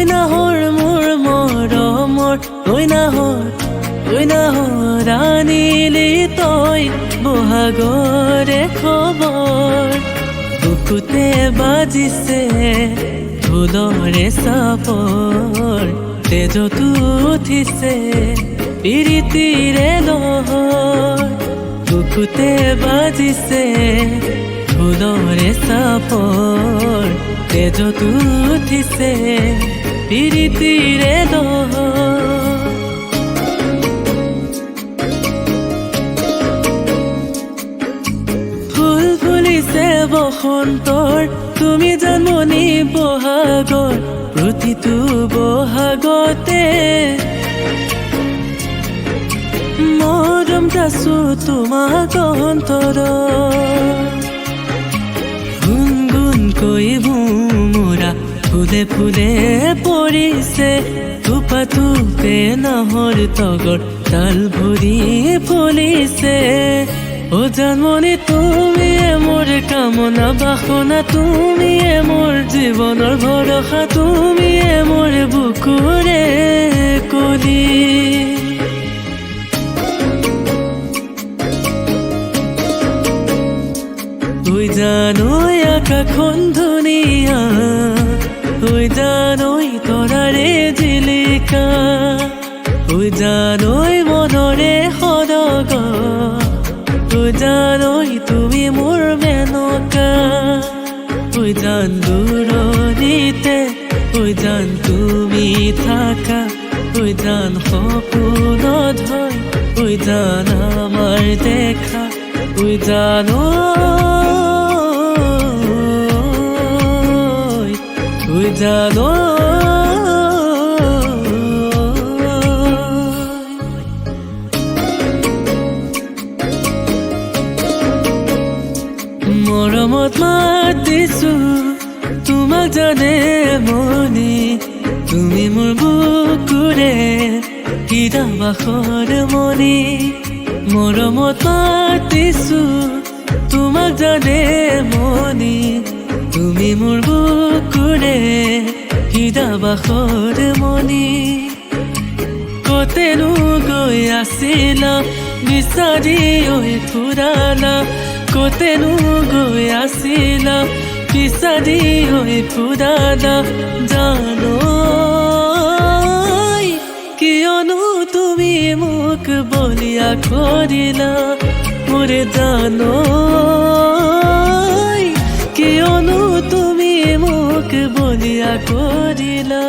নাহৰ মোৰ মৰমৰ নাহৰ আনিলি তই বহাগৰে খবৰ বুকুতে বাজিছে ঢোলৰে চাপৰ তেজতো উঠিছে পিৰিতিৰে লহৰ বুকুতে বাজিছে ঢোলৰে চাপৰ তেজতো উঠিছে পিৰিতিৰে লহৰ ফুল ফুলিছে বসন্তৰ তুমি জানমণি বহাগৰ প্ৰতিটো বহাগতে মৰম যাচো তোমাক অন্তৰত গুণগুণকৈ ভোমোৰা ফুলে ফুলে পৰিছে থোপা থোপে নাহৰ তগৰ তাল ভৰি ফুলিছে ও জানমণি তুমিয়ে মোৰ কামনা বাসনা তুমিয়ে মোৰ জীৱনৰ ভৰসা তুমিয়ে মোৰ বুকুৰে কলি তুই জানই আকাশখন ধুনীয়া তুই জানই তৰাৰে জিলিকা তুই জানই মনৰে সদগ তুই জানই তুমি মোৰ মেনকা তুই জান দূৰণিতে তুই জান তুমি থাকা তুই জান সপোনত হয় তুই জান আমাৰ দেখা তুই জানই মৰমত মাতিছো তোমাক জানে মনি তুমি মোৰ বুকুৰে হীৰা বাখৰ মনি মৰমত মাতিছো তোমাক জানে মনি তুমি মোৰ বুকুৰে হীৰা বাখৰ মনি কতেনো গৈ আছিলা বিচাৰি ঐ ফুৰালা কতেনো গৈ আছিলা বিচাৰি ঐ ফুৰালা জানো কিয়নো তুমি মোক বলিয়া কৰিলা মোৰে জানো কিয়নো তুমি মোক বলিয়া কৰিলা